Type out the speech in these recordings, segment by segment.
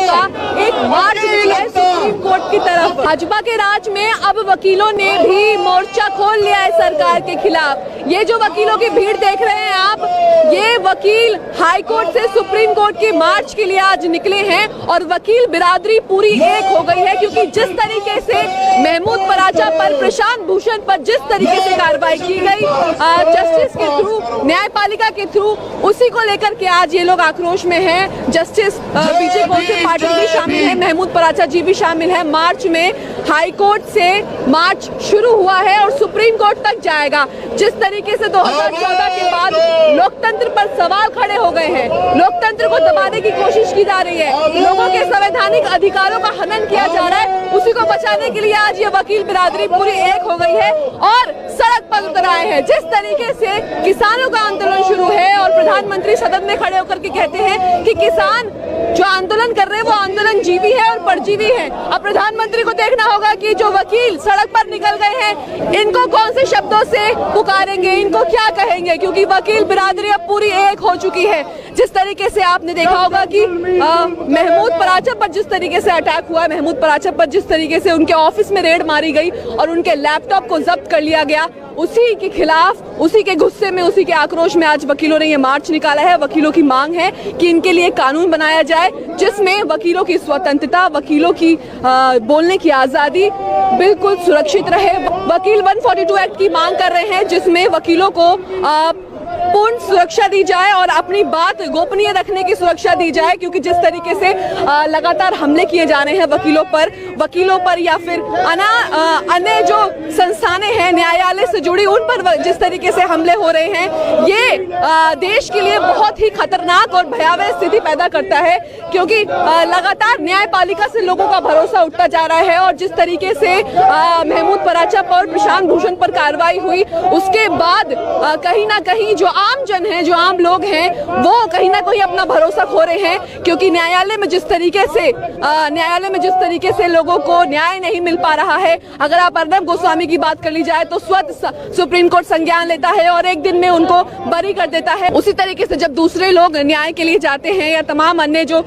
का एक मार्च निकला है सुप्रीम कोर्ट की तरफ। भाजपा के राज में अब वकीलों ने भी मोर्चा खोल लिया है सरकार के खिलाफ। ये जो वकीलों की भीड़ देख रहे हैं आप, ये वकील हाई कोर्ट से सुप्रीम कोर्ट की मार्च के लिए आज निकले हैं और वकील बिरादरी पूरी एक हो गई है, क्योंकि जिस तरीके से महमूद पराचा पर, प्रशांत भूषण पर जिस तरीके से कार्रवाई की गई जस्टिस के थ्रू, न्यायपालिका के थ्रू, उसी को लेकर के आज ये लोग आक्रोश में हैं। जस्टिस बीजे कौंसिल पार्टी भी शामिल है, महमूद पराचा जी भी शामिल है। मार्च में हाई कोर्ट से मार्च शुरू हुआ है और सुप्रीम कोर्ट तक जाएगा। जिस तरीके से 2014 के बाद लोकतंत्र पर सवाल खड़े हो गए हैं, लोकतंत्र को दबाने की कोशिश की जा रही है, लोगों के संवैधानिक अधिकारों का हनन किया जा रहा है, उसी को बचाने के लिए आज ये वकील बिरादरी पूरी एक हो गई है और सड़क पर उतर आए हैं। जिस तरीके से किसानों का आंदोलन शुरू है और प्रधानमंत्री सदन में खड़े होकर के कहते हैं कि किसान जो आंदोलन कर रहे हैं वो आंदोलन जीवी है और परजीवी है। अब प्रधानमंत्री को देखना होगा कि जो वकील सड़क पर निकल गए हैं, इनको कौन से शब्दों से पुकारेंगे, इनको क्या कहेंगे, क्योंकि वकील बिरादरी अब पूरी एक हो चुकी है। जिस तरीके से आपने देखा होगा कि महमूद पराचा पर जिस तरीके से अटैक हुआ, महमूद पराचा पर जिस तरीके से उनके ऑफिस में रेड मारी गई और उनके लैपटॉप को जब्त कर लिया गया, उसी के खिलाफ, उसी के गुस्से में, उसी के आक्रोश में आज वकीलों ने ये मार्च निकाला है। वकीलों की मांग है कि इनके लिए कानून बनाया जाए जिसमें वकीलों की स्वतंत्रता, वकीलों की बोलने की आजादी बिल्कुल सुरक्षित रहे। वकील 142 एक्ट की मांग कर रहे हैं जिसमें वकीलों को पूर्ण सुरक्षा दी जाए और अपनी बात गोपनीय रखने की सुरक्षा दी जाए, क्योंकि जिस तरीके से लगातार हमले किए जा रहे हैं वकीलों पर या फिर अन्य जो संस्थानें हैं न्यायालय से जुड़ी, उन पर जिस तरीके से हमले हो रहे हैं, ये देश के लिए बहुत ही खतरनाक और भयावह स्थिति पैदा करता है, क्योंकि लगातार न्यायपालिका से लोगों का भरोसा उठता जा रहा है। और जिस तरीके से महमूद पराचा पर, प्रशांत भूषण पर कार्रवाई हुई, उसके बाद कहीं ना कहीं जो आम जन है, जो आम लोग हैं, वो कहीं ना कहीं अपना भरोसा खो रहे हैं, क्योंकि न्यायालय में जिस तरीके से लोगों को न्याय नहीं मिल पा रहा है। अगर आप अर्नब गोस्वामी की बात कर ली जाए तो स्वतः सुप्रीम कोर्ट संज्ञान लेता है और एक दिन में उनको बरी कर देता है। उसी तरीके से जब दूसरे लोग न्याय के लिए जाते हैं या तमाम अन्य जो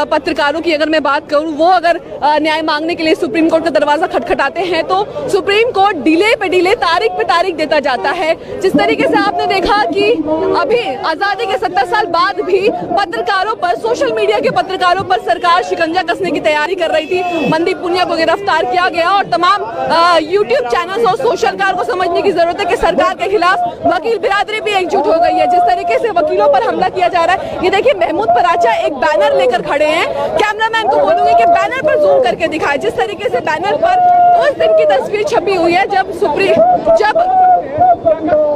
पत्रकारों की अगर मैं बात करूं, वो अगर न्याय मांगने के लिए सुप्रीम कोर्ट का दरवाजा खटखटाते हैं तो सुप्रीम कोर्ट डिले पे डिले, तारीख पे तारीख देता जाता है। जिस तरीके से आपने देखा कि अभी आजादी के 70 साल बाद भी पत्रकारों पर, सोशल मीडिया के पत्रकारों पर सरकार शिकंजा कसने की तैयारी कर रही थी। मनदीप पुनिया को गिरफ्तार किया गया और तमाम यूट्यूब चैनल्स और सोशल कार को समझने की जरूरत है कि सरकार के खिलाफ वकील बिरादरी भी एकजुट हो गई है। जिस तरीके से वकीलों पर हमला किया जा रहा है, ये देखिए महमूद पराचा एक बैनर लेकर खड़े हैं। कैमरामैन को बोलूंगी कि बैनर पर जूम करके दिखाए। जिस तरीके से बैनर पर उस दिन की तस्वीर छपी हुई है जब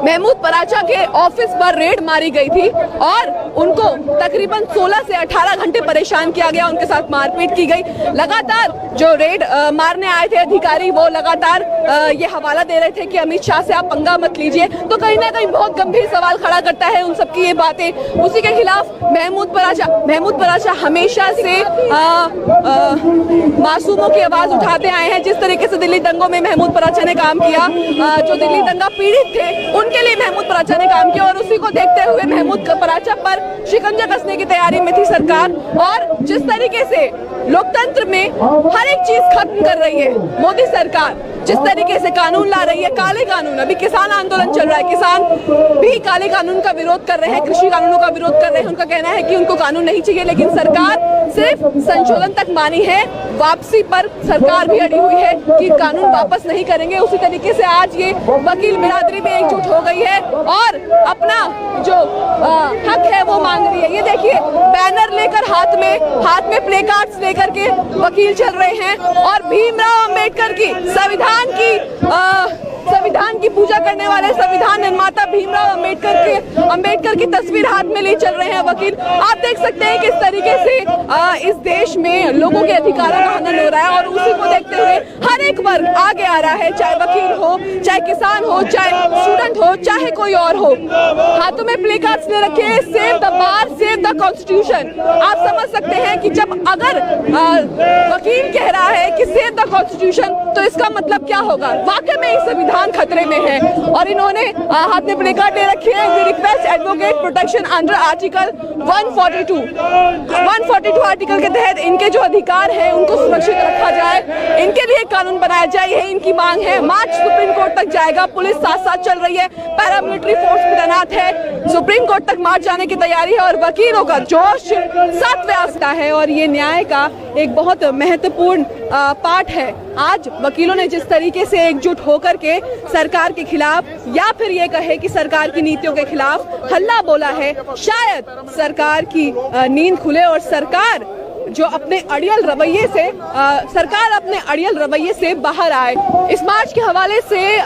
महमूद पराचा के ऑफिस पर रेड मारी गई थी और उनको तकरीबन 16 से 18 घंटे परेशान किया गया, उनके साथ मारपीट की गई। लगातार जो रेड मारने आए थे अधिकारी, वो लगातार ये हवाला दे रहे थे कि अमित शाह से आप पंगा मत लीजिए। तो कहीं ना कहीं बहुत गंभीर सवाल खड़ा करता है उन सबकी ये बातें। उसी के खिलाफ महमूद पराचा हमेशा से मासूमों की आवाज उठाते आए हैं। जिस तरीके से दिल्ली दंगों में महमूद पराचा ने काम किया, जो दिल्ली दंगा पीड़ित थे उनके लिए महमूद पराचा ने काम किया और उसी को देखते हुए महमूद पराचा पर शिकंजा कसने की तैयारी में थी सरकार। और जिस तरीके से लोकतंत्र में हर एक चीज खत्म कर रही है मोदी सरकार, जिस तरीके से कानून ला रही है, काले कानून, अभी किसान आंदोलन चल रहा है, किसान भी काले कानून का विरोध कर रहे हैं, कृषि कानूनों का विरोध कर रहे हैं। उनका कहना है कि उनको कानून नहीं चाहिए, लेकिन सरकार सिर्फ संशोधन तक मानी है, वापसी पर सरकार भी अड़ी हुई है कि कानून वापस नहीं करेंगे। उसी तरीके से आज ये वकील बिरादरी में एकजुट हो गई है और अपना जो हक है वो मांग रही है। ये देखिए बैनर लेकर हाथ में प्ले कार्ड्स लेकर के वकील चल रहे हैं और भीमराव अंबेडकर की संविधान की पूजा करने वाले संविधान निर्माता भीमराव अंबेडकर की तस्वीर हाथ में ले चल रहे हैं वकील। आप देख सकते हैं किस तरीके से इस देश में लोगों के अधिकारों का हनन हो रहा है और उसी को देखते हुए हर एक वर्ग आगे आ रहा है, चाहे वकील हो, चाहे किसान हो, चाहे स्टूडेंट हो, चाहे कोई और हो। हाथों में प्ले कार्ड्स ले रखे हैं, save the bar, save the constitution. आप समझ सकते हैं कि जब अगर वकील कह रहा है कि सेव द कॉन्स्टिट्यूशन, तो इसका मतलब क्या होगा। वाकई में इस संविधान संविधान खतरे में है। और इन्होंने हाथ में प्ले कार्ड ले रखे हैं, we request advocate protection under article 142 article के तहत इनके जो अधिकार हैं उनको सुरक्षित रखा जाए, इनके लिए कानून बनाया जाए, यही इनकी मांग है। मार्च सुप्रीम कोर्ट तक जाएगा, पुलिस साथ साथ चल रही है, पैरामिलिट्री फोर्स भी तैनात है, सुप्रीम कोर्ट तक मार्च जाने की तैयारी है और वकीलों का जोश सातवें आसमान है। और ये न्याय का एक बहुत महत्वपूर्ण पार्ट है। आज वकीलों ने जिस तरीके से एकजुट होकर के सरकार के खिलाफ या फिर ये कहे कि सरकार की नीतियों के खिलाफ हल्ला बोला है, शायद सरकार की नींद खुले और सरकार जो अपने अड़ियल रवैये से बाहर आए। इस मार्च के हवाले से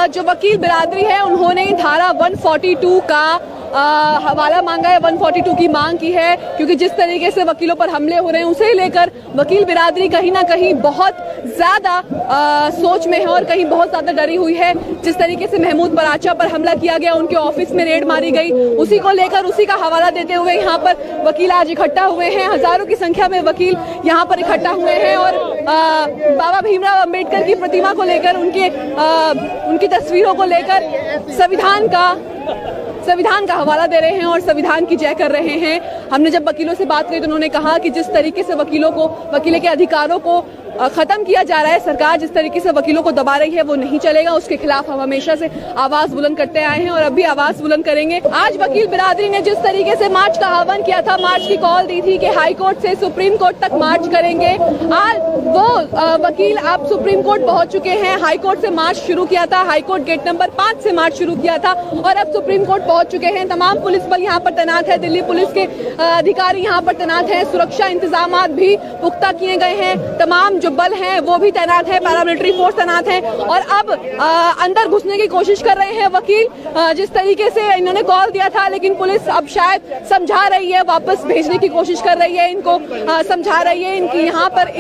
जो वकील बिरादरी है उन्होंने धारा 142 का हवाला मांगा है, 142 की मांग की है, क्योंकि जिस तरीके से वकीलों पर हमले हो रहे हैं उसे लेकर वकील बिरादरी कहीं ना कहीं बहुत ज्यादा सोच में है और कहीं बहुत ज्यादा डरी हुई है। जिस तरीके से महमूद पराचा पर हमला किया गया, उनके ऑफिस में रेड मारी गई, उसी को लेकर उसी का हवाला देते हुए यहाँ पर वकील आज इकट्ठा हुए हैं। हजारों की संख्या में वकील यहाँ पर इकट्ठा हुए हैं और बाबा भीमराव अंबेडकर की प्रतिमा को लेकर, उनकी तस्वीरों को लेकर संविधान का हवाला दे रहे हैं और संविधान की जय कर रहे हैं। हमने जब वकीलों से बात की तो उन्होंने कहा कि जिस तरीके से वकीलों के अधिकारों को खत्म किया जा रहा है, सरकार जिस तरीके से वकीलों को दबा रही है वो नहीं चलेगा, उसके खिलाफ हम हमेशा से आवाज बुलंद करते आए हैं और अब भी आवाज बुलंद करेंगे। आज वकील बिरादरी ने जिस तरीके से मार्च का आह्वान किया था, मार्च की कॉल दी थी कि हाई कोर्ट से सुप्रीम कोर्ट तक मार्च करेंगे, आज वो वकील आप सुप्रीम कोर्ट पहुंच चुके हैं। हाई कोर्ट से मार्च शुरू किया था, हाई कोर्ट गेट नंबर 5 से मार्च शुरू किया था और अब सुप्रीम कोर्ट पहुंच चुके हैं। तमाम पुलिस बल यहाँ पर तैनात है, दिल्ली पुलिस के अधिकारी यहाँ पर तैनात है, सुरक्षा इंतजाम भी पुख्ता किए गए हैं, तमाम जो बल है वो भी तैनात है, पैरामिलिट्री फोर्स तैनात है और अब अंदर घुसने की कोशिश कर रहे हैं वकील। जिस तरीके से इन्होंने कॉल दिया था, लेकिन पुलिस अब शायद समझा रही है, वापस भेजने की कोशिश कर रही है, इनको समझा रही है इनकी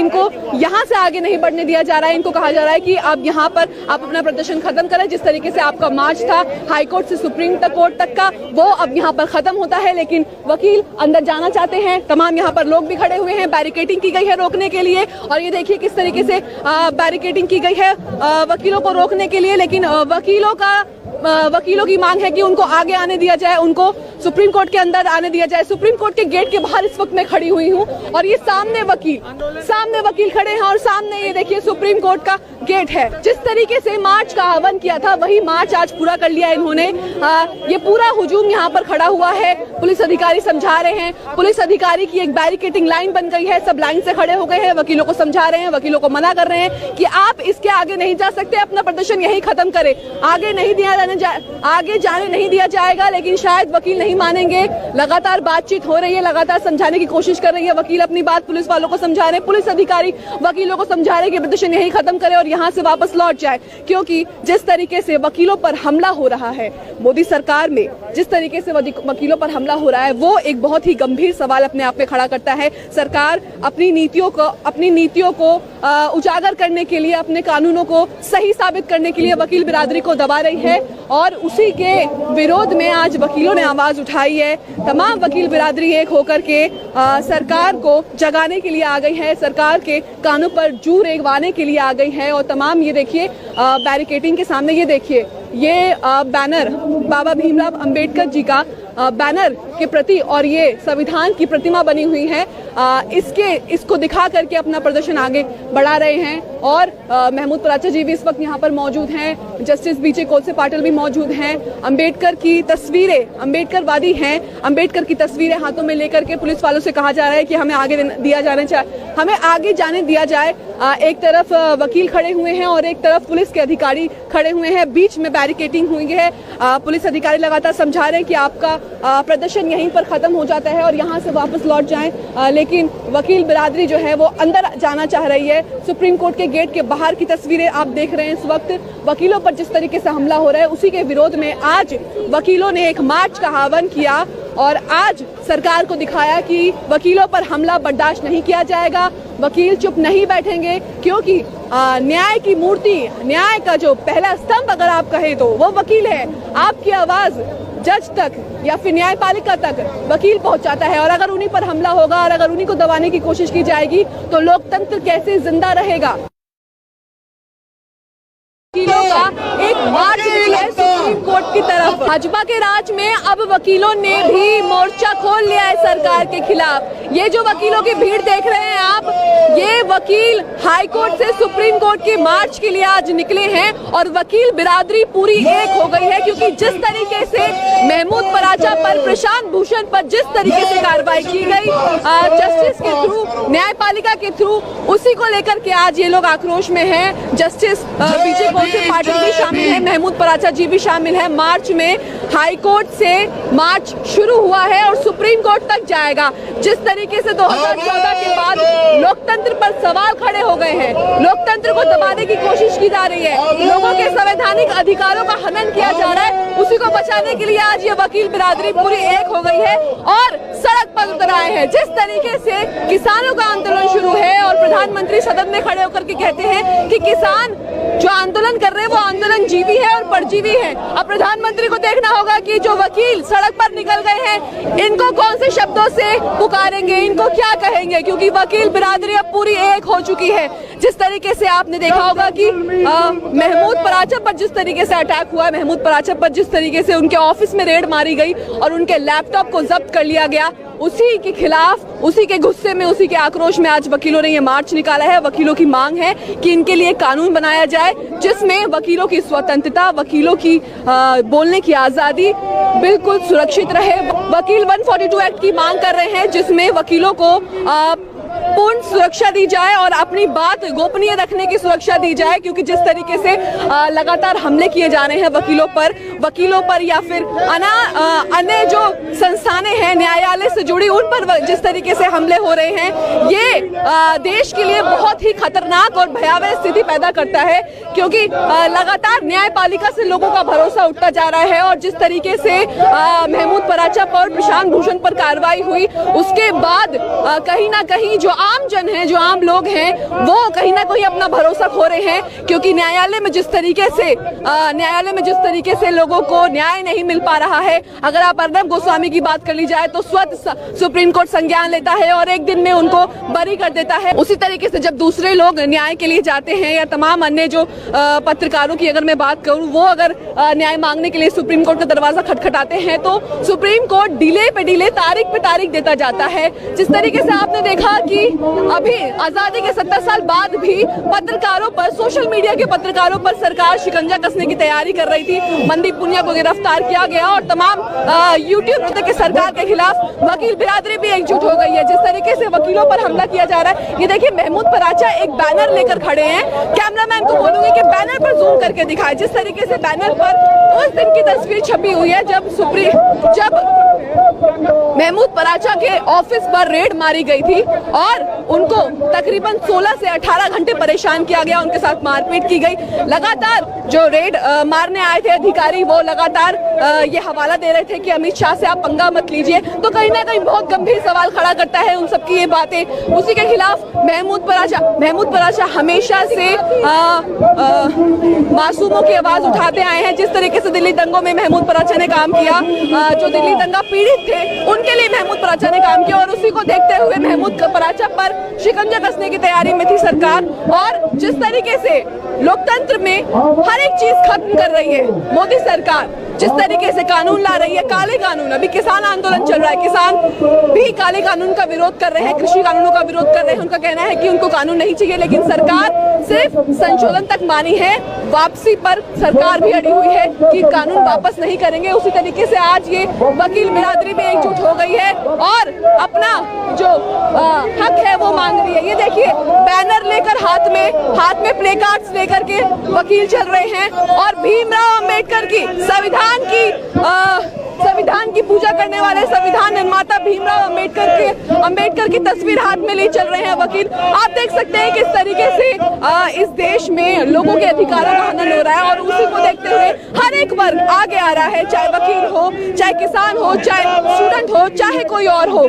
इनको यहाँ से आगे नहीं बढ़ने दिया जा रहा है। इनको कहा जा रहा है कि अब यहाँ पर आप अपना प्रदर्शन खत्म करें। जिस तरीके से आपका मार्च था हाई कोर्ट से सुप्रीम कोर्ट तक का, वो अब यहाँ पर खत्म होता है, लेकिन वकील अंदर जाना चाहते हैं। तमाम यहाँ पर लोग भी खड़े हुए हैं, बैरिकेडिंग की गई है रोकने के लिए और ये देखिए किस तरीके से बैरिकेडिंग की गई है वकीलों को रोकने के लिए। लेकिन वकीलों की मांग है कि उनको आगे आने दिया जाए, उनको सुप्रीम कोर्ट के अंदर आने दिया जाए। सुप्रीम कोर्ट के गेट के बाहर इस वक्त मैं खड़ी हुई हूँ और ये सामने वकील खड़े हैं और सामने ये देखिए सुप्रीम कोर्ट का गेट है। जिस तरीके से मार्च का आह्वान किया था वही मार्च आज पूरा कर लिया इन्होंने। ये पूरा हुजूम यहाँ पर खड़ा हुआ है, पुलिस अधिकारी समझा रहे हैं, पुलिस अधिकारी की एक बैरिकेडिंग लाइन बन गई है, सब लाइन से खड़े हो गए हैं, वकीलों को समझा रहे हैं, वकीलों को मना कर रहे हैं कि आप इसके आगे नहीं जा सकते, अपना प्रदर्शन यही खत्म करें, आगे जाने नहीं दिया जाएगा। लेकिन शायद वकील नहीं मानेंगे। लगातार बातचीत हो रही है, लगातार समझाने की कोशिश कर रही है, वकील अपनी बात पुलिस वालों को समझा रहे हैं, पुलिस अधिकारी वकीलों को समझा रहे हैं कि प्रदर्शन यही खत्म करें और यहाँ से वापस लौट जाए। क्योंकि जिस तरीके से वकीलों पर हमला हो रहा है, मोदी सरकार में जिस तरीके से वकीलों पर हमला हो रहा है, वो एक बहुत ही गंभीर सवाल अपने आप में खड़ा करता है। सरकार अपनी नीतियों को उजागर करने के लिए, अपने कानूनों को सही साबित करने के लिए वकील बिरादरी को दबा रही है और उसी के विरोध में आज वकीलों ने आवाज उठाई है। तमाम वकील बिरादरी एक होकर के सरकार को जगाने के लिए आ गई है, सरकार के कानों पर जू रेंगवाने के लिए आ गई है। और तमाम ये देखिए बैरिकेडिंग के सामने ये देखिए ये बैनर बाबा भीमराव अंबेडकर जी का बैनर के प्रति और ये संविधान की प्रतिमा बनी हुई है, इसको दिखा करके अपना प्रदर्शन आगे बढ़ा रहे हैं। और महमूद पराचा जी भी इस वक्त यहाँ पर मौजूद हैं, जस्टिस बीजे कोलसे पाटिल भी मौजूद हैं। अंबेडकर की तस्वीरें, अंबेडकरवादी हैं, अंबेडकर की तस्वीरें हाथों में लेकर के पुलिस वालों से कहा जा रहा है कि हमें आगे जाने दिया जाए। एक तरफ वकील खड़े हुए हैं और एक तरफ पुलिस के अधिकारी खड़े हुए हैं, बीच में बैरिकेडिंग हुई है। पुलिस अधिकारी लगातार समझा रहे हैं कि आपका प्रदर्शन यहीं पर खत्म हो जाता है और यहाँ से वापस लौट जाएं। लेकिन वकील बिरादरी जो है वो अंदर जाना चाह रही है। सुप्रीम कोर्ट के गेट के बाहर की तस्वीरें आप देख रहे हैं इस वक्त। वकीलों पर जिस तरीके से हमला हो रहा है उसी के विरोध में आज वकीलों ने एक मार्च का आह्वान किया और आज सरकार को दिखाया कि वकीलों पर हमला बर्दाश्त नहीं किया जाएगा। वकील चुप नहीं बैठेंगे, क्योंकि न्याय की मूर्ति, न्याय का जो पहला स्तंभ अगर आप कहें तो वो वकील है। आपकी आवाज जज तक या फिर न्यायपालिका तक वकील पहुंचाता है और अगर उन्हीं पर हमला होगा और अगर उन्हीं को दबाने की कोशिश की जाएगी तो लोकतंत्र कैसे जिंदा रहेगा। वकीलों का एक मार्च निकले सुप्रीम कोर्ट की तरफ। भाजपा के राज में अब वकीलों ने भी मोर्चा खोल लिया है सरकार के खिलाफ। ये जो वकीलों की भीड़ देख रहे हैं आप, ये वकील हाई कोर्ट से सुप्रीम कोर्ट की मार्च के लिए आज निकले हैं और वकील बिरादरी पूरी एक हो गई है, क्योंकि जिस तरीके से महमूद पराचा पर, प्रशांत भूषण पर जिस तरीके से कार्रवाई की गई जस्टिस के थ्रू, न्यायपालिका के थ्रू, उसी को लेकर के आज ये लोग आक्रोश में हैं। जस्टिस बीजे कौंसिल पाटिल भी शामिल है, महमूद पराचा जी भी शामिल है। मार्च में हाई कोर्ट से मार्च शुरू हुआ है और सुप्रीम कोर्ट तक जाएगा। जिस तरीके से 2014 के बाद लोकतंत्र पर सवाल खड़े हो गए हैं, लोकतंत्र को दबाने की कोशिश की जा रही है, लोगों के संवैधानिक अधिकारों का हनन किया जा रहा है, उसी को बचाने के लिए आज ये वकील बिरादरी पूरी एक हो गई है और सड़क पर उतर आए हैं। जिस तरीके से किसानों का आंदोलन शुरू है और प्रधानमंत्री सदन में खड़े होकर के कहते हैं कि किसान जो आंदोलन कर रहे हैं वो आंदोलन जीवी है और परजीवी है। अब प्रधानमंत्री को देखना होगा कि जो वकील सड़क पर निकल गए हैं, इनको कौन से शब्दों से पुकारेंगे, इनको क्या कहेंगे, क्योंकि वकील बिरादरी अब पूरी एक हो चुकी है। जिस तरीके से आपने देखा होगा कि महमूद पराचा पर जिस तरीके से अटैक हुआ है, महमूद पराचा पर जिस तरीके से उनके ऑफिस में रेड मारी गई और उनके लैपटॉप को जब्त कर लिया गया, उसी के खिलाफ, उसी के गुस्से में, उसी के आक्रोश में आज वकीलों ने ये मार्च निकाला है। वकीलों की मांग है कि इनके लिए कानून बनाया जाए जिसमें वकीलों की स्वतंत्रता, वकीलों की बोलने की आजादी बिल्कुल सुरक्षित रहे। वकील 142 एक्ट की मांग कर रहे हैं जिसमें वकीलों को पूर्ण सुरक्षा दी जाए और अपनी बात गोपनीय रखने की सुरक्षा दी जाए, क्योंकि जिस तरीके से लगातार हमले किए जा रहे हैं वकीलों पर या फिर अन्य जो संस्थानें हैं न्यायालय से जुड़ी, उन पर जिस तरीके से हमले हो रहे हैं, ये देश के लिए बहुत ही खतरनाक और भयावह स्थिति पैदा करता है, क्योंकि लगातार न्यायपालिका से लोगों का भरोसा उठता जा रहा है। और जिस तरीके से महमूद पराचा पर, प्रशांत भूषण पर कार्रवाई हुई, उसके बाद कहीं ना कहीं जो आम जन है, जो आम लोग हैं, वो कहीं ना कहीं अपना भरोसा खो रहे हैं, क्योंकि न्यायालय में जिस तरीके से लोगों को न्याय नहीं मिल पा रहा है। अगर आप अर्नब गोस्वामी की बात कर ली जाए तो स्वतः सुप्रीम कोर्ट संज्ञान लेता है और एक दिन में उनको बरी कर देता है। उसी तरीके से जब दूसरे लोग न्याय के लिए जाते हैं या तमाम अन्य जो पत्रकारों की अगर मैं बात करूं, वो अगर न्याय मांगने के लिए सुप्रीम कोर्ट का दरवाजा खटखटाते हैं तो सुप्रीम कोर्ट डिले पे डिले, तारीख पे तारीख देता जाता है। जिस तरीके से आपने देखा कि अभी आजादी के 70 साल बाद भी पत्रकारों पर, सोशल मीडिया के पत्रकारों पर सरकार शिकंजा कसने की तैयारी कर रही थी। मनदीप पुनिया को गिरफ्तार किया गया और तमाम यूट्यूब के सरकार के खिलाफ वकील बिरादरी भी एकजुट हो गई है। जिस तरीके से वकीलों पर हमला किया जा रहा है, ये देखिए महमूद पराचा एक बैनर लेकर खड़े हैं। कैमरामैन को बोलूंगी कि बैनर पर जूम करके दिखाए। जिस तरीके से बैनर पर उस दिन की तस्वीर छपी हुई है जब महमूद पराचा के ऑफिस पर रेड मारी गई थी और उनको तकरीबन 16 से 18 घंटे परेशान किया गया, उनके साथ मारपीट की गई। लगातार जो रेड मारने आए थे अधिकारी, वो लगातार ये हवाला दे रहे थे कि अमित शाह से आप पंगा मत लीजिए। तो कहीं ना कहीं बहुत गंभीर सवाल खड़ा करता है उन सबकी ये बातें। उसी के खिलाफ महमूद पराचा हमेशा से मासूमों की आवाज उठाते आए हैं। जिस तरीके से दिल्ली दंगों में महमूद पराचा ने काम किया, जो दिल्ली दंगा पीड़ित थे उनके लिए महमूद पराचा ने काम किया, और उसी को देखते हुए महमूद पराचा पर शिकंजा कसने की तैयारी में थी सरकार। और जिस तरीके से लोकतंत्र में हर एक चीज खत्म कर रही है मोदी सरकार, जिस तरीके से कानून ला रही है, काले कानून, अभी किसान आंदोलन चल रहा है, किसान भी काले कानून का विरोध कर रहे हैं, कृषि कानूनों का विरोध कर रहे हैं। उनका कहना है कि उनको कानून नहीं चाहिए, लेकिन सरकार सिर्फ संशोधन तक मानी है, वापसी पर सरकार भी अड़ी हुई है कि कानून वापस नहीं करेंगे। उसी तरीके से आज ये वकील बिरादरी में एकजुट हो गई है और अपना जो हक है वो मांग रही है। ये देखिए बैनर लेकर हाथ में प्ले कार्ड्स लेकर के वकील चल रहे हैं और भीमराव अंबेडकर की संविधान की पूजा करने वाले संविधान निर्माता भीमराव अंबेडकर की तस्वीर हाथ में ले चल रहे हैं वकील। आप देख सकते हैं किस तरीके से इस देश में लोगों के अधिकारों का हनन हो रहा है और उसी को देखते हुए हर एक वर्ग आगे आ रहा है, चाहे वकील हो, चाहे किसान हो, चाहे स्टूडेंट हो, चाहे कोई और हो।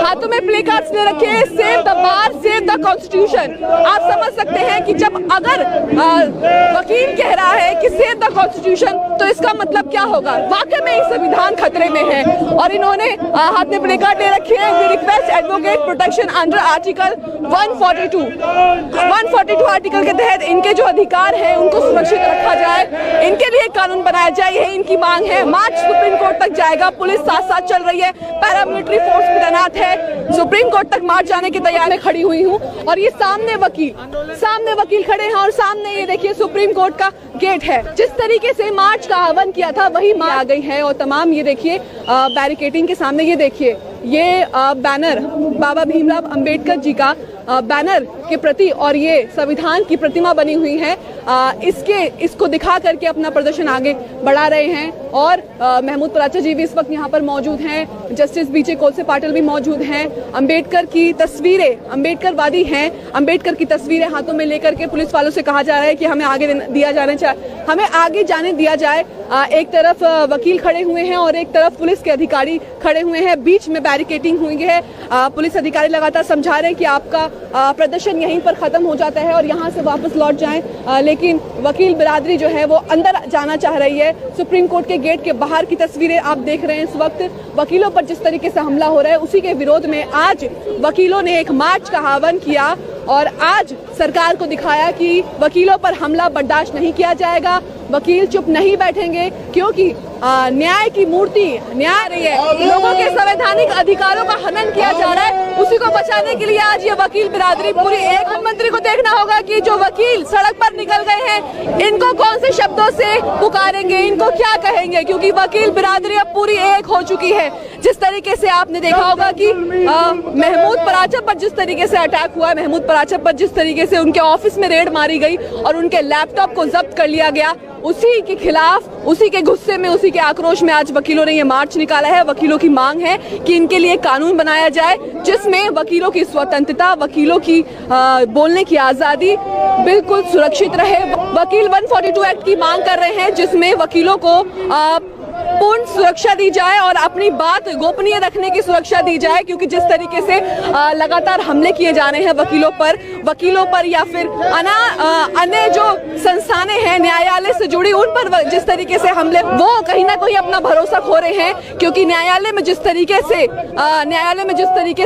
हाथों में प्ले कार्ड्स ले रखे हैं, save the bar, save the constitution. आप समझ सकते हैं कि जब अगर वकील कह रहा है कि सेव द कॉन्स्टिट्यूशन, तो इसका मतलब क्या होगा? वाकई में संविधान खतरे में है। और इन्होंने हाथ में प्ले कार्ड ले रखे हैं, we request advocate protection under article 142 article के तहत इनके जो अधिकार हैं उनको सुरक्षित रखा जाए, इनके लिए कानून बनाया जाए, यही इनकी मांग है। मार्च सुप्रीम कोर्ट तक जाएगा, पुलिस साथ साथ चल रही है, पैरामिलिट्री फोर्स भी तैनात है। सुप्रीम कोर्ट तक मार्च जाने की तैयारी खड़ी हुई हूँ और ये सामने वकील खड़े हैं और सामने ये देखिए सुप्रीम कोर्ट का गेट है। जिस तरीके से मार्च का आह्वान किया था वही आ गई है और तमाम ये देखिए बैरिकेडिंग के सामने ये देखिए ये बैनर बाबा भीमराव अंबेडकर जी का बैनर के प्रति और ये संविधान की प्रतिमा बनी हुई है, इसको दिखा करके अपना प्रदर्शन आगे बढ़ा रहे हैं। और महमूद पराचा जी भी इस वक्त यहाँ पर मौजूद हैं, जस्टिस बीजे कोलसे पाटिल भी मौजूद हैं। अंबेडकर की तस्वीरें, अंबेडकरवादी हैं, अंबेडकर की तस्वीरें हाथों में लेकर के पुलिस वालों से कहा जा रहा है कि हमें आगे जाने दिया जाए। एक तरफ वकील खड़े हुए हैं और एक तरफ पुलिस के अधिकारी खड़े हुए हैं, बीच में बैरिकेडिंग हुई है। पुलिस अधिकारी लगातार समझा रहे हैं कि आपका प्रदर्शन यहीं पर खत्म हो जाता है और यहाँ से वापस लौट जाएं, लेकिन वकील बिरादरी जो है वो अंदर जाना चाह रही है। सुप्रीम कोर्ट के गेट के बाहर की तस्वीरें आप देख रहे हैं इस वक्त। वकीलों पर जिस तरीके से हमला हो रहा है उसी के विरोध में आज वकीलों ने एक मार्च का आह्वान किया और आज सरकार को दिखाया कि वकीलों पर हमला बर्दाश्त नहीं किया जाएगा। वकील चुप नहीं बैठेंगे क्योंकि न्याय की मूर्ति न्याय रही है, लोगों के संवैधानिक अधिकारों का हनन किया जा रहा है, उसी को बचाने के लिए आज ये वकील बिरादरी पूरी एक। मंत्री को देखना होगा कि जो वकील सड़क पर निकल गए हैं इनको कौन से शब्दों से पुकारेंगे, इनको क्या कहेंगे, क्योंकि वकील बिरादरी अब पूरी एक हो चुकी है। जिस तरीके से आपने देखा होगा कि महमूद पराचा पर जिस तरीके से अटैक हुआ, महमूद पराचा पर जिस तरीके से उनके ऑफिस में रेड मारी गई और उनके लैपटॉप को जब्त कर लिया गया, उसी के खिलाफ, उसी के गुस्से में, उसी के आक्रोश में आज वकीलों ने ये मार्च निकाला है। वकीलों की मांग है कि इनके लिए कानून बनाया जाए जिसमें वकीलों की स्वतंत्रता, वकीलों की बोलने की आजादी बिल्कुल सुरक्षित रहे। वकील 142 एक्ट की मांग कर रहे हैं जिसमें वकीलों को पूर्ण सुरक्षा दी जाए और अपनी बात गोपनीय रखने की सुरक्षा दी जाए, क्योंकि जिस तरीके से लगातार हमले किए जा रहे हैं वकीलों पर या फिर अन्य जो संस्थानें हैं न्यायालय से जुड़ी उन पर जिस तरीके से हमले, वो कहीं ना कहीं अपना भरोसा खो रहे हैं। क्योंकि न्यायालय में जिस तरीके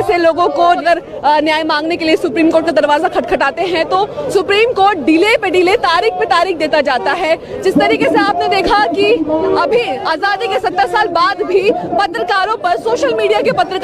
से लोगों को अगर न्याय मांगने के लिए सुप्रीम कोर्ट का दरवाजा खटखटाते हैं तो सुप्रीम कोर्ट डिले पे डिले, तारीख पे तारीख देता जाता है। जिस तरीके से आपने देखा कि अभी आजादी के 70 साल बाद भी पत्रकारों पर, सोशल मीडिया के पत्रकारों